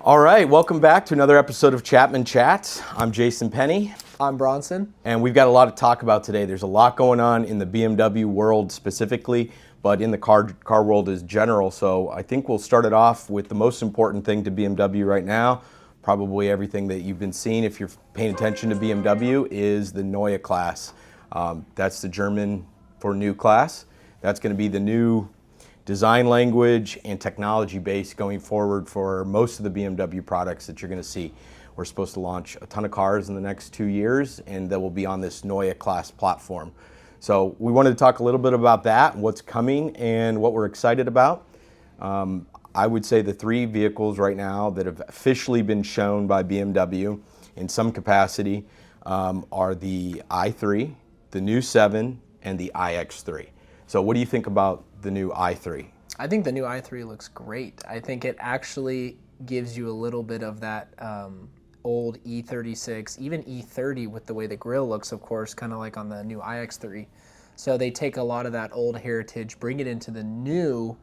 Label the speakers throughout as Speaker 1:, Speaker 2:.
Speaker 1: All right, welcome back to another episode of Chapman Chats. I'm Jason Penny.
Speaker 2: I'm Bronson.
Speaker 1: And we've got a lot to talk about today. There's a lot going on in the BMW world specifically, but in the car world as general. So I think we'll start it off with the most important thing to BMW right now. Probably everything that you've been seeing if you're paying attention to BMW is the Neue Klasse. That's the German for new class. That's going to be the new design language and technology base going forward for most of the BMW products that you're going to see. We're supposed to launch a ton of cars in the next 2 years, and that will be on this Neue Klasse platform. So we wanted to talk a little bit about that, what's coming, and what we're excited about. I would say the three vehicles right now that have officially been shown by BMW in some capacity are the i3, the new 7, and the iX3. So what do you think about the new i3?
Speaker 2: I think the new i3 looks great. I think it actually gives you a little bit of that old E36, even E30 with the way the grille looks, of course, kind of like on the new iX3. So they take a lot of that old heritage, bring it into the new,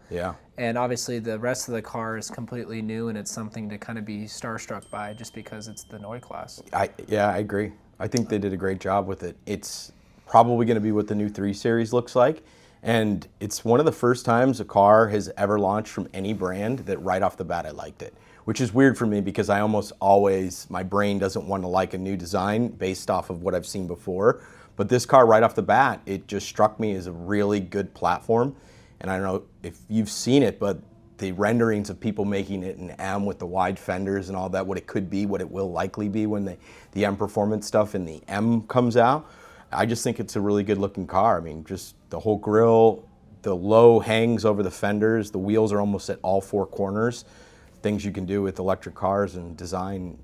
Speaker 2: and obviously the rest of the car is completely new, and it's something to kind of be starstruck by just because it's the Neue Klasse.
Speaker 1: I agree. I think they did a great job with it. It's probably going to be what the new 3 Series looks like. And it's one of the first times a car has ever launched from any brand that right off the bat I liked it, which is weird for me because I almost always, my brain doesn't want to like a new design based off of what I've seen before. But this car right off the bat, it just struck me as a really good platform. And I don't know if you've seen it, but the renderings of people making it an M with the wide fenders and all that, what it could be, what it will likely be when the M Performance stuff in the M comes out. I just think it's a really good looking car. I mean, just the whole grille, the low hangs over the fenders, the wheels are almost at all 4 corners. Things you can do with electric cars and design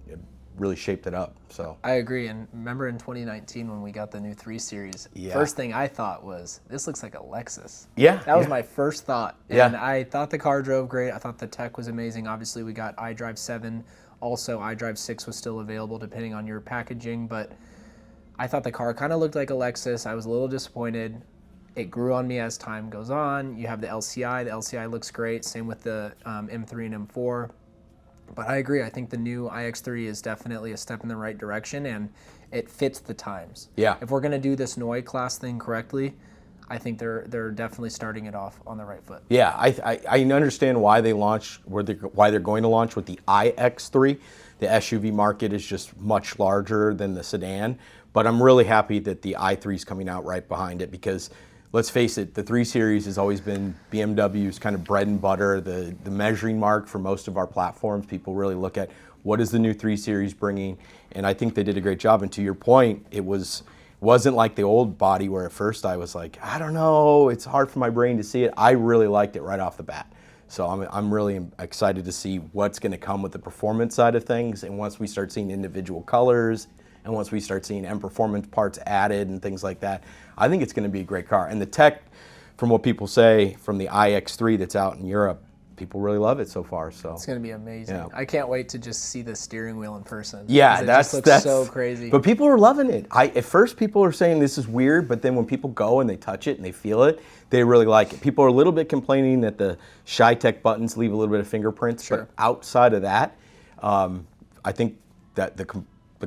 Speaker 1: really shaped it up. So
Speaker 2: I agree. And remember in 2019 when we got the new 3 Series, first thing I thought was, this looks like a Lexus. That was my first thought. And I thought the car drove great. I thought the tech was amazing. Obviously we got iDrive 7. Also iDrive 6 was still available depending on your packaging, but I thought the car kind of looked like a Lexus. I was a little disappointed. It grew on me as time goes on. You have the LCI. The LCI looks great. Same with the M3 and M4. But I agree. I think the new iX3 is definitely a step in the right direction, and it fits the times. If we're going to do this Neue Klasse thing correctly, I think they're definitely starting it off on the right foot.
Speaker 1: I understand why they launched, why they're going to launch with the iX3. The SUV market is just much larger than the sedan, but I'm really happy that the i3 is coming out right behind it because, let's face it, the 3 Series has always been BMW's kind of bread and butter, the measuring mark for most of our platforms. People really look at what is the new 3 Series bringing, and I think they did a great job. And to your point, it wasn't like the old body where at first I was like, I don't know, it's hard for my brain to see it. I really liked it right off the bat. So I'm really excited to see what's going to come with the performance side of things. And once we start seeing individual colors and once we start seeing M Performance parts added and things like that, I think it's going to be a great car. And the tech, from what people say, from the iX3 that's out in Europe, people really love it so far. So
Speaker 2: it's going to be amazing. I can't wait to just see the steering wheel in person.
Speaker 1: That's
Speaker 2: so crazy.
Speaker 1: But people are loving it. At first, people are saying this is weird, but then when people go and they touch it and they feel it, they really like it. People are a little bit complaining that the Shy-Tech buttons leave a little bit of fingerprints, but outside of that, I think that the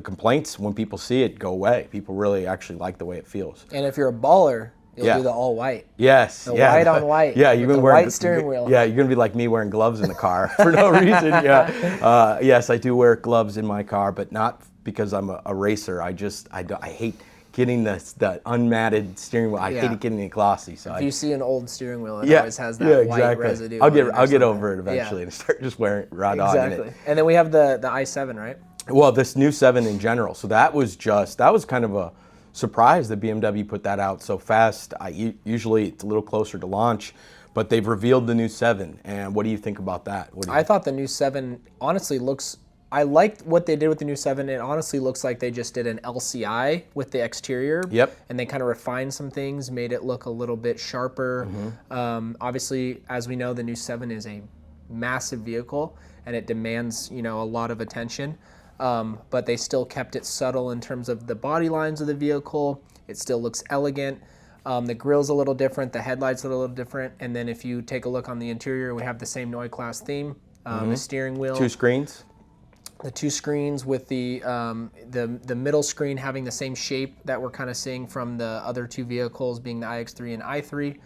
Speaker 1: complaints when people see it go away. People really actually like the way it feels.
Speaker 2: And if you're a baller, you'll do the all white.
Speaker 1: The
Speaker 2: white on white.
Speaker 1: You're gonna wear
Speaker 2: white steering wheel.
Speaker 1: You're gonna be like me wearing gloves in the car for no reason. Yes, I do wear gloves in my car, but not because I'm a racer. I hate getting the unmatted steering wheel. I hate getting it glossy. So
Speaker 2: if you see an old steering wheel, it always has that white residue.
Speaker 1: I'll get over it eventually and start just wearing it right on in it.
Speaker 2: And then we have the i7, right?
Speaker 1: Well, this new 7 in general. So that was kind of a surprise that BMW put that out so fast. Usually it's a little closer to launch, but they've revealed the new 7. And what do you think about that?
Speaker 2: I thought the new 7 honestly looks, I liked what they did with the new 7. It honestly looks like they just did an LCI with the exterior. And they kind of refined some things, made it look a little bit sharper. Obviously, as we know, the new 7 is a massive vehicle and it demands, a lot of attention. But they still kept it subtle in terms of the body lines of the vehicle. It still looks elegant. The grille's a little different, the headlights are a little different, and then if you take a look on the interior, we have the same Neue Klasse theme, the steering wheel.
Speaker 1: 2 screens?
Speaker 2: The two screens with the middle screen having the same shape that we're kind of seeing from the other two vehicles, being the iX3 and i3,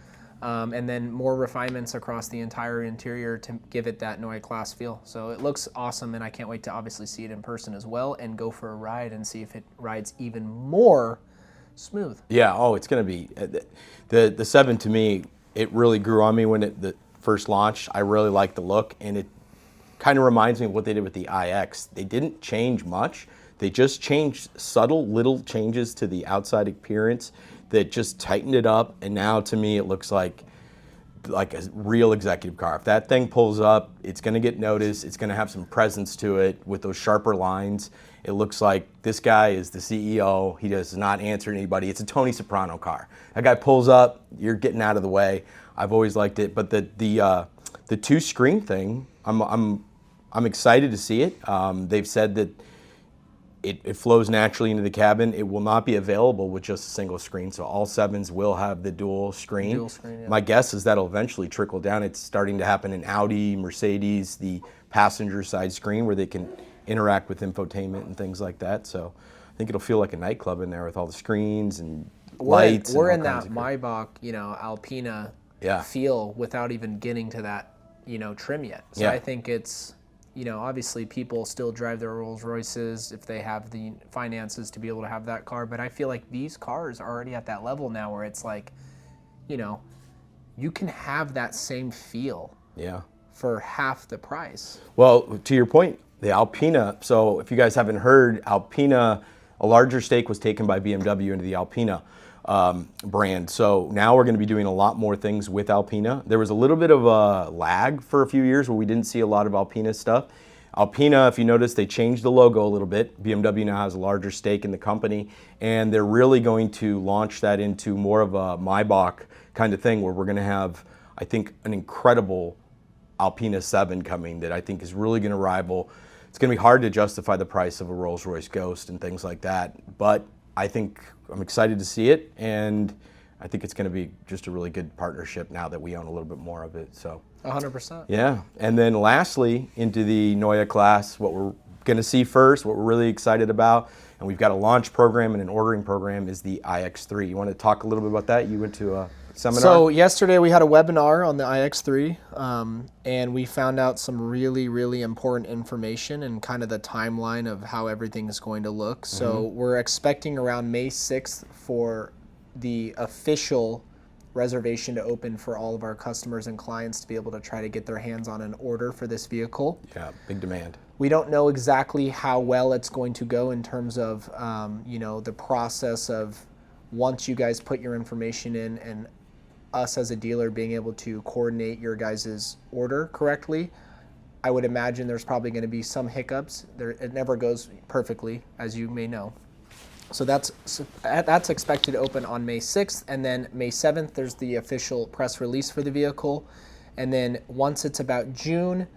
Speaker 2: and then more refinements across the entire interior to give it that Neue Klasse feel. So it looks awesome, and I can't wait to obviously see it in person as well and go for a ride and see if it rides even more smooth.
Speaker 1: Yeah, oh, it's going to be, the 7 to me, it really grew on me when it first launched. I really liked the look, and it kind of reminds me of what they did with the iX. They didn't change much. They just changed subtle little changes to the outside appearance that just tightened it up, and now to me it looks like a real executive car. If that thing pulls up, it's going to get noticed. It's going to have some presence to it with those sharper lines. It looks like this guy is the CEO. He does not answer to anybody. It's a Tony Soprano car. That guy pulls up, you're getting out of the way. I've always liked it, but the two screen thing, I'm excited to see it. They've said that it flows naturally into the cabin. It will not be available with just a single screen, so all 7s will have the dual screen.
Speaker 2: Yeah.
Speaker 1: My guess is that'll eventually trickle down. It's starting to happen in Audi, Mercedes, the passenger side screen where they can interact with infotainment and things like that. So I think it'll feel like a nightclub in there with all the screens and lights.
Speaker 2: We're in that Maybach, Alpina feel without even getting to that, trim yet. So I think it's, obviously people still drive their Rolls Royces if they have the finances to be able to have that car. But I feel like these cars are already at that level now where it's like, you can have that same feel for half the price.
Speaker 1: Well, to your point, the Alpina, so if you guys haven't heard, Alpina, a larger stake was taken by BMW into the Alpina brand. So now we're going to be doing a lot more things with Alpina. There was a little bit of a lag for a few years where we didn't see a lot of Alpina stuff. Alpina, if you notice, they changed the logo a little bit. BMW now has a larger stake in the company, and they're really going to launch that into more of a Maybach kind of thing where we're going to have, I think, an incredible Alpina 7 coming that I think is really going to rival. It's going to be hard to justify the price of a Rolls-Royce Ghost and things like that, but I think I'm excited to see it, and I think it's going to be just a really good partnership now that we own a little bit more of it. So
Speaker 2: 100%.
Speaker 1: Yeah, and then lastly, into the Neue Klasse, what we're going to see first, what we're really excited about, and we've got a launch program and an ordering program, is the iX3. You want to talk a little bit about that? You went to a seminar?
Speaker 2: So yesterday we had a webinar on the iX3, and we found out some really, really important information and kind of the timeline of how everything is going to look. So we're expecting around May 6th for the official reservation to open for all of our customers and clients to be able to try to get their hands on an order for this vehicle.
Speaker 1: Yeah, big demand.
Speaker 2: We don't know exactly how well it's going to go in terms of, the process of once you guys put your information in and us as a dealer being able to coordinate your guys' order correctly. I would imagine there's probably going to be some hiccups. It never goes perfectly, as you may know. So that's expected to open on May 6th, and then May 7th, there's the official press release for the vehicle. And then once it's about June,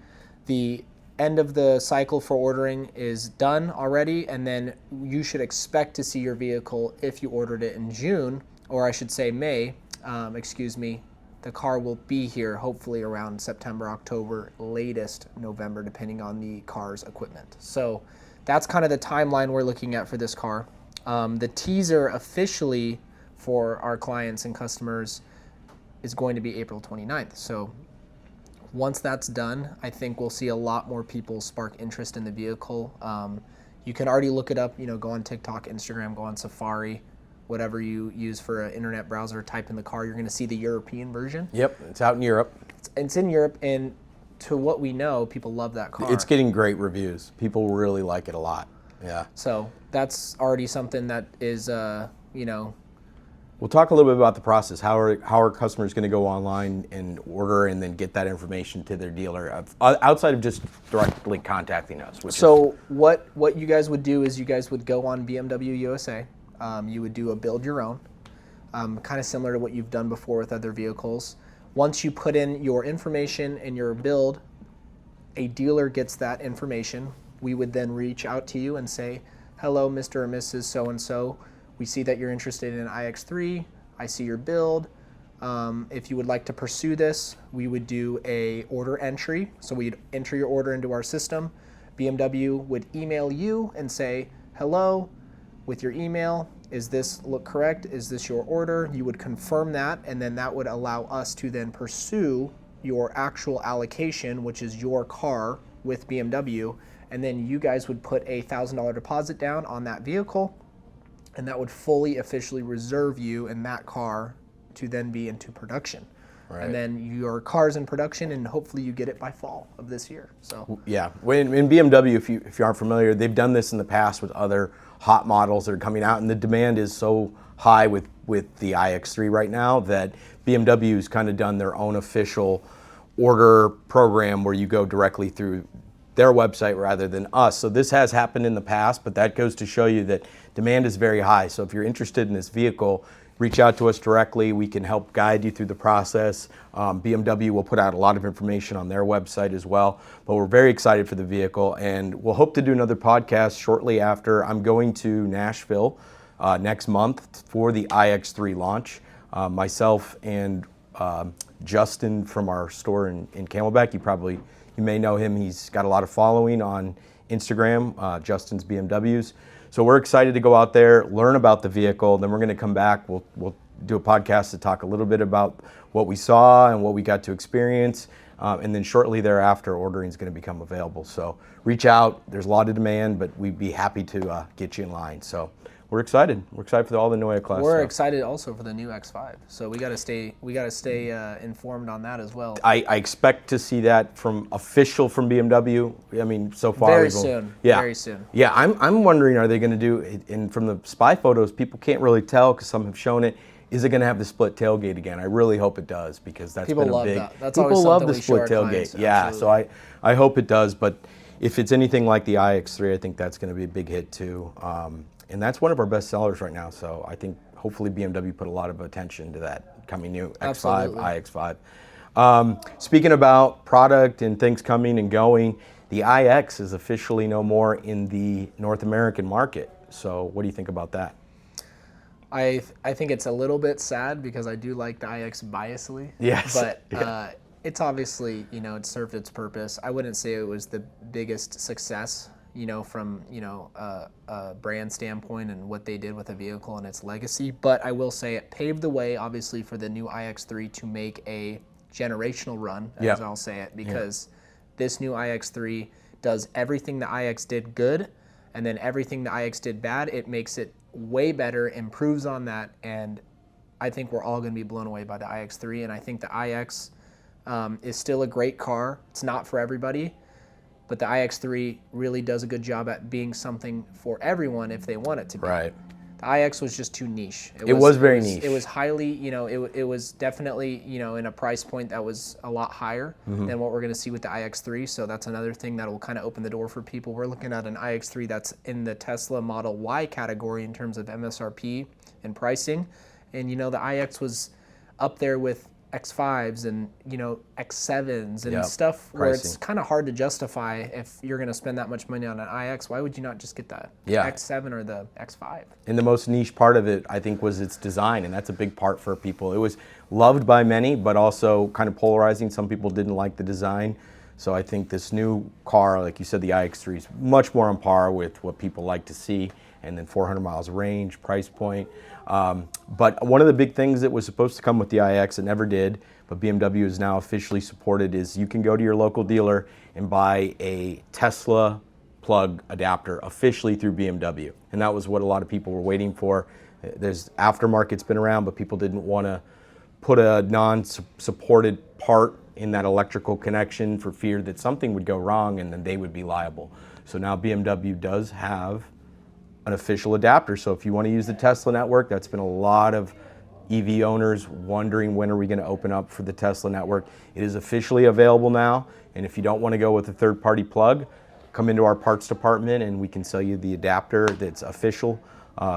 Speaker 2: the end of the cycle for ordering is done already, and then you should expect to see your vehicle if you ordered it in June, or I should say May, the car will be here hopefully around September, October, latest November, depending on the car's equipment. So that's kind of the timeline we're looking at for this car. The teaser officially for our clients and customers is going to be April 29th. So once that's done, I think we'll see a lot more people spark interest in the vehicle. You can already look it up, go on TikTok, Instagram, go on Safari, whatever you use for an internet browser, type in the car, you're going to see the European version.
Speaker 1: Yep, it's out in Europe.
Speaker 2: It's in Europe, and to what we know, people love that car.
Speaker 1: It's getting great reviews. People really like it a lot. Yeah.
Speaker 2: So that's already something that is,
Speaker 1: We'll talk a little bit about the process. How are customers going to go online and order and then get that information to their dealer outside of just directly contacting us?
Speaker 2: What you guys would do is you guys would go on BMW USA. You would do a build your own, kind of similar to what you've done before with other vehicles. Once you put in your information and your build, a dealer gets that information. We would then reach out to you and say, hello, Mr. or Mrs. So-and-so. We see that you're interested in iX3. I see your build. If you would like to pursue this, we would do a order entry. So we'd enter your order into our system. BMW would email you and say, hello, with your email, is this look correct? Is this your order? You would confirm that, and then that would allow us to then pursue your actual allocation, which is your car with BMW, and then you guys would put a $1,000 deposit down on that vehicle, and that would fully officially reserve you in that car to then be into production. Right. And then your car's in production, and hopefully you get it by fall of this year. So
Speaker 1: yeah, in BMW, if you aren't familiar, they've done this in the past with other hot models that are coming out, and the demand is so high with the iX3 right now that BMW's kind of done their own official order program where you go directly through their website rather than us. So this has happened in the past, but that goes to show you that demand is very high. So if you're interested in this vehicle, reach out to us directly. We can help guide you through the process. BMW will put out a lot of information on their website as well. But we're very excited for the vehicle, and we'll hope to do another podcast shortly after. I'm going to Nashville next month for the iX3 launch. Myself and Justin from our store in Camelback, you may know him. He's got a lot of following on Instagram, Justin's BMWs. So we're excited to go out there, learn about the vehicle, then we're going to come back. We'll do a podcast to talk a little bit about what we saw and what we got to experience, and then shortly thereafter, ordering is going to become available. So reach out. There's a lot of demand, but we'd be happy to get you in line. So we're excited. We're excited for all the Neue Klasse.
Speaker 2: We're excited also for the new X5. So we got to stay informed on that as well.
Speaker 1: I expect to see that from BMW. I mean, so far
Speaker 2: very soon.
Speaker 1: Yeah,
Speaker 2: very soon.
Speaker 1: Yeah, I'm wondering, are they going to do? And from the spy photos, people can't really tell because some have shown it. Is it going to have the split tailgate again? I really hope it does, because that's
Speaker 2: people
Speaker 1: been a
Speaker 2: love
Speaker 1: big.
Speaker 2: That. That's
Speaker 1: people
Speaker 2: always
Speaker 1: love
Speaker 2: something
Speaker 1: the split tailgate.
Speaker 2: Clients,
Speaker 1: yeah, so I hope it does. But if it's anything like the iX3, I think that's going to be a big hit too. And that's one of our best sellers right now. So I think hopefully BMW put a lot of attention to that coming new X5, iX5. Speaking about product and things coming and going, the iX is officially no more in the North American market. So what do you think about that?
Speaker 2: I think it's a little bit sad because I do like the iX biasly.
Speaker 1: Yes.
Speaker 2: But it's obviously, it served its purpose. I wouldn't say it was the biggest success, from, a brand standpoint and what they did with the vehicle and its legacy. But I will say it paved the way, obviously, for the new iX3 to make a generational run, as I'll say it, because this new iX3 does everything the iX did good, and then everything the iX did bad, it makes it way better, improves on that, and I think we're all going to be blown away by the iX3. And I think the iX is still a great car. It's not for everybody, but the iX3 really does a good job at being something for everyone if they want it to be.
Speaker 1: Right.
Speaker 2: The iX was just too niche.
Speaker 1: It was very niche.
Speaker 2: It was highly, it was definitely, in a price point that was a lot higher than what we're going to see with the iX3. So that's another thing that will kind of open the door for people. We're looking at an iX3 that's in the Tesla Model Y category in terms of MSRP and pricing. And, the iX was up there with X5s and, X7s and stuff where it's kind of hard to justify if you're going to spend that much money on an iX. Why would you not just get the X7 or the X5?
Speaker 1: And the most niche part of it, I think, was its design, and that's a big part for people. It was loved by many, but also kind of polarizing. Some people didn't like the design. So I think this new car, like you said, the iX3 is much more on par with what people like to see, and then 400 miles of range, price point. But one of the big things that was supposed to come with the iX, it never did, but BMW is now officially supported, is you can go to your local dealer and buy a Tesla plug adapter officially through BMW. And that was what a lot of people were waiting for. There's aftermarket's been around, but people didn't want to put a non-supported part in that electrical connection for fear that something would go wrong and then they would be liable. So now BMW does have an official adapter. So if you want to use the Tesla network, that's been a lot of EV owners wondering, when are we going to open up for the Tesla network? It is officially available now. And if you don't want to go with a third-party plug, come into our parts department and we can sell you the adapter that's official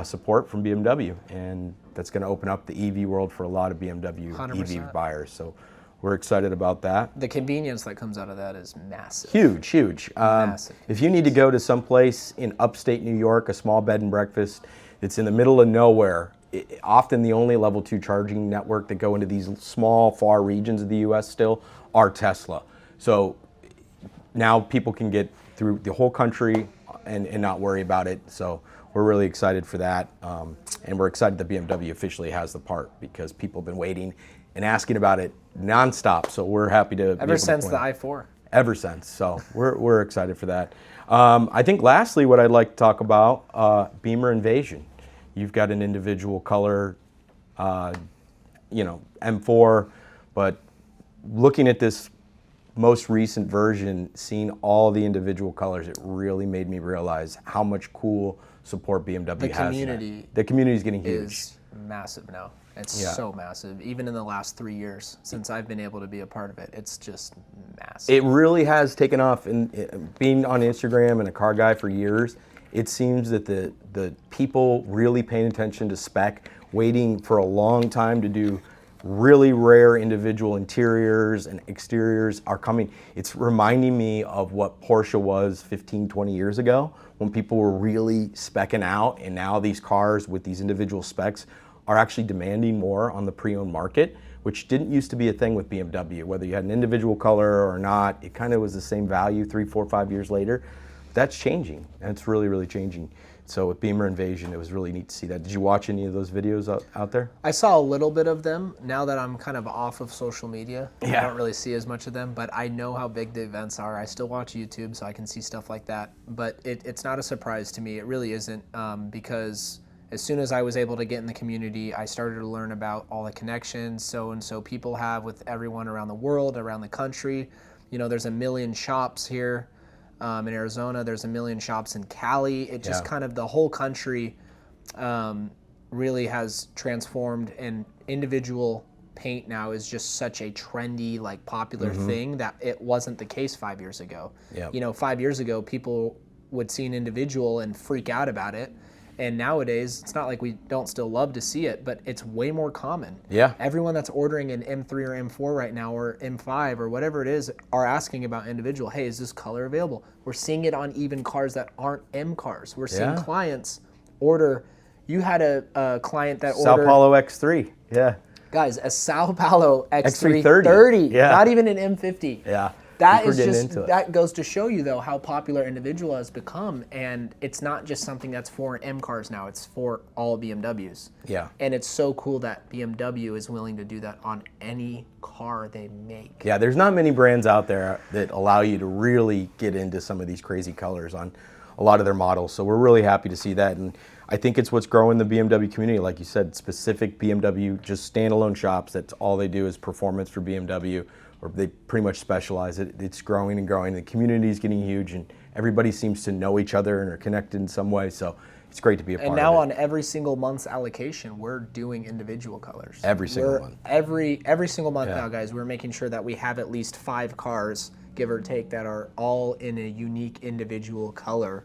Speaker 1: support from BMW. And that's going to open up the EV world for a lot of BMW 100%. EV buyers. So we're excited about that.
Speaker 2: The convenience that comes out of that is massive.
Speaker 1: Huge.
Speaker 2: Massive.
Speaker 1: If you need to go to someplace in upstate New York, a small bed and breakfast, it's in the middle of nowhere, often the only level 2 charging network that go into these small, far regions of the US still are Tesla. So now people can get through the whole country and not worry about it. So we're really excited for that. And we're excited that BMW officially has the part because people have been waiting and asking about it nonstop. So we're happy to
Speaker 2: ever since the i4.
Speaker 1: Ever since. So we're excited for that. I think lastly, what I'd like to talk about, Beamer Invasion. You've got an individual color, M4, but looking at this most recent version, seeing all the individual colors, it really made me realize how much cool support BMW has. The community is getting huge.
Speaker 2: Is massive now. It's so massive. Even in the last 3 years since I've been able to be a part of it, it's just massive.
Speaker 1: It really has taken off. And being on Instagram and a car guy for years, it seems that the people really paying attention to spec, waiting for a long time to do really rare individual interiors and exteriors are coming. It's reminding me of what Porsche was 15, 20 years ago when people were really speccing out, and now these cars with these individual specs are actually demanding more on the pre-owned market, which didn't used to be a thing with BMW. Whether you had an individual color or not, it kind of was the same value 3, 4, 5 years later. That's changing, and it's really, really changing. So with Beamer Invasion, it was really neat to see that. Did you watch any of those videos out there?
Speaker 2: I saw a little bit of them. Now that I'm kind of off of social media, I don't really see as much of them, but I know how big the events are. I still watch YouTube, so I can see stuff like that. But it's not a surprise to me. It really isn't, because as soon as I was able to get in the community, I started to learn about all the connections so people have with everyone around the world, around the country. There's a million shops here. In Arizona, there's a million shops in Cali. It just kind of, the whole country really has transformed, and individual paint now is just such a trendy, popular thing that it wasn't the case 5 years ago. 5 years ago, people would see an individual and freak out about it. And nowadays, it's not like we don't still love to see it, but it's way more common.
Speaker 1: Yeah.
Speaker 2: Everyone that's ordering an M3 or M4 right now, or M5 or whatever it is, are asking about individual. Hey, is this color available? We're seeing it on even cars that aren't M cars. We're seeing clients order. You had a client that ordered...
Speaker 1: Sao Paulo X3, yeah.
Speaker 2: Guys, a Sao Paulo X330, not even an M50.
Speaker 1: Yeah.
Speaker 2: That is that goes to show you, though, how popular individual has become, and it's not just something that's for M cars now, it's for all BMWs.
Speaker 1: Yeah.
Speaker 2: And it's so cool that BMW is willing to do that on any car they make.
Speaker 1: Yeah, there's not many brands out there that allow you to really get into some of these crazy colors on a lot of their models, so we're really happy to see that, and I think it's what's growing the BMW community. Like you said, specific BMW, just standalone shops, that's all they do is performance for BMW, or they pretty much specialize it. It's growing and growing. The community is getting huge, and everybody seems to know each other and are connected in some way. So it's great to be a part of it.
Speaker 2: And now on every single month's allocation, we're doing individual colors.
Speaker 1: Every single month.
Speaker 2: Every single month now, guys, we're making sure that we have at least 5 cars, give or take, that are all in a unique individual color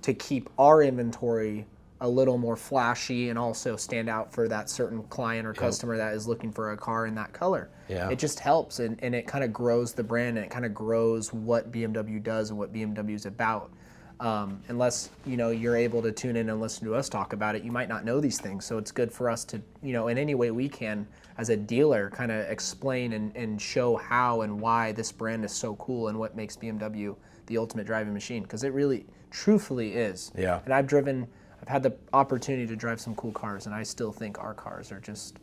Speaker 2: to keep our inventory a little more flashy and also stand out for that certain client or customer that is looking for a car in that color.
Speaker 1: Yeah.
Speaker 2: It just helps, and it kind of grows the brand, and it kind of grows what BMW does and what BMW is about. Unless you're able to tune in and listen to us talk about it, you might not know these things. So it's good for us to, in any way we can, as a dealer, kind of explain and show how and why this brand is so cool and what makes BMW the ultimate driving machine, because it really, truthfully is.
Speaker 1: Yeah.
Speaker 2: And I've had the opportunity to drive some cool cars, and I still think our cars are just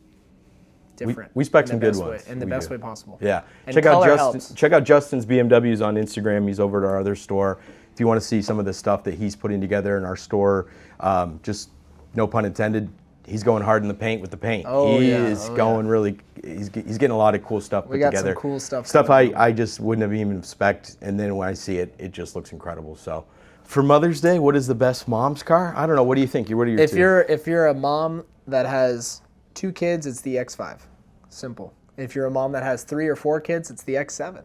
Speaker 2: different.
Speaker 1: We spec some good ones.
Speaker 2: In the best way possible.
Speaker 1: Yeah.
Speaker 2: And
Speaker 1: check out Justin's BMWs on Instagram. He's over at our other store. If you want to see some of the stuff that he's putting together in our store, just no pun intended, he's going hard in the paint with the paint. He's getting a lot of cool stuff put together.
Speaker 2: We got some cool stuff.
Speaker 1: Stuff I just wouldn't have even expected, and then when I see it, it just looks incredible. So for Mother's Day, what is the best mom's car? I don't know. What do you think? What are your two?
Speaker 2: If you're a mom that has 2 kids, it's the X5. Simple. If you're a mom that has 3 or 4 kids, it's the X7.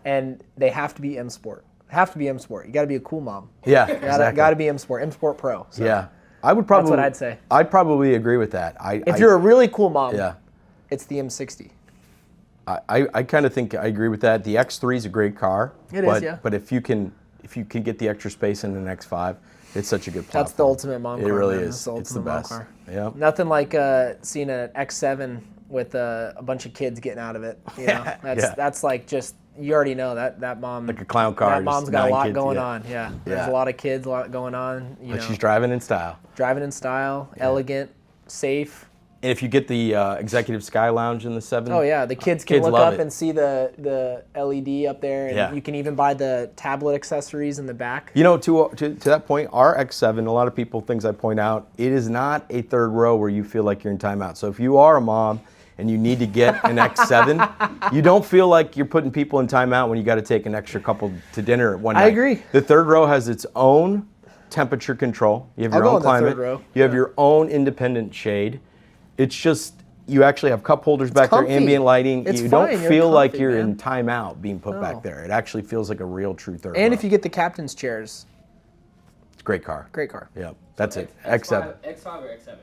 Speaker 2: And they have to be M Sport. Have to be M Sport. You got to be a cool mom.
Speaker 1: Yeah, exactly.
Speaker 2: Got to be M Sport. M Sport Pro. So
Speaker 1: yeah, I would probably.
Speaker 2: That's what I'd say.
Speaker 1: I'd probably agree with that.
Speaker 2: If you're a really cool mom, it's the M60.
Speaker 1: I kind of think I agree with that. The X3 is a great car.
Speaker 2: It is, yeah.
Speaker 1: But if you can get the extra space in an X5, it's such a good platform.
Speaker 2: That's the ultimate mom car.
Speaker 1: It really is.
Speaker 2: It's the
Speaker 1: best.
Speaker 2: Car.
Speaker 1: Yeah.
Speaker 2: Nothing like seeing an X7 with a bunch of kids getting out of it. You know, that's like just, you already know that mom.
Speaker 1: Like a clown car.
Speaker 2: That mom's got a lot going
Speaker 1: yeah.
Speaker 2: on. Yeah. There's a lot of kids, a lot going on. You know.
Speaker 1: She's driving in style.
Speaker 2: Driving in style, elegant, safe.
Speaker 1: And if you get the Executive Sky Lounge in the 7.
Speaker 2: Oh yeah, the kids can look up and see the LED up there, and you can even buy the tablet accessories in the back.
Speaker 1: You know, to that point, our X7, a lot of people, things I point out, it is not a third row where you feel like you're in timeout. So if you are a mom and you need to get an X7, you don't feel like you're putting people in timeout when you got to take an extra couple to dinner one night.
Speaker 2: I agree.
Speaker 1: The third row has its own temperature control. You have your own climate. You have your own independent shade. It's just, you actually have cup holders back there, ambient lighting. You don't feel like you're in timeout being put back there. It actually feels like a real true third row.
Speaker 2: And if you get the captain's chairs.
Speaker 1: It's a great car.
Speaker 2: Great car.
Speaker 1: Yeah, that's it. X7.
Speaker 3: X5 or X7?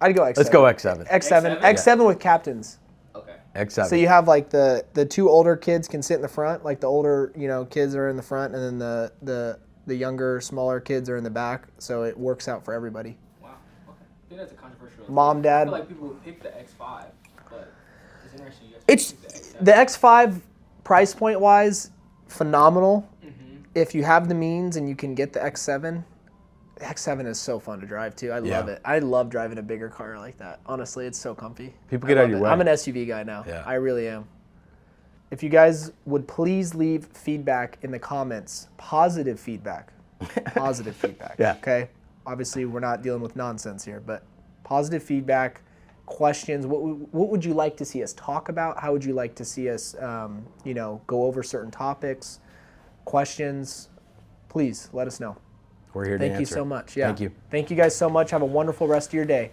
Speaker 2: I'd go X7.
Speaker 1: Let's go X7.
Speaker 2: X7 with captains.
Speaker 3: Okay.
Speaker 1: X7.
Speaker 2: So you have like the two older kids can sit in the front, like the older, kids are in the front, and then the younger, smaller kids are in the back. So it works out for everybody.
Speaker 3: Wow. Okay. I think that's a controversial.
Speaker 2: Mom, dad.
Speaker 3: I feel like people would pick the X5, but it's interesting.
Speaker 2: It's the X5 price point wise, phenomenal. Mm-hmm. If you have the means and you can get the X7. The X7 is so fun to drive too. I love it. I love driving a bigger car like that. Honestly, it's so comfy.
Speaker 1: People get out of your way.
Speaker 2: I'm an SUV guy now.
Speaker 1: Yeah.
Speaker 2: I really am. If you guys would please leave feedback in the comments, positive feedback. Positive feedback.
Speaker 1: Yeah.
Speaker 2: Okay? Obviously, we're not dealing with nonsense here, but positive feedback, questions. What would you like to see us talk about? How would you like to see us, go over certain topics, questions? Please let us know.
Speaker 1: We're here to answer.
Speaker 2: Thank you so much. Yeah.
Speaker 1: Thank you.
Speaker 2: Thank you guys so much. Have a wonderful rest of your day.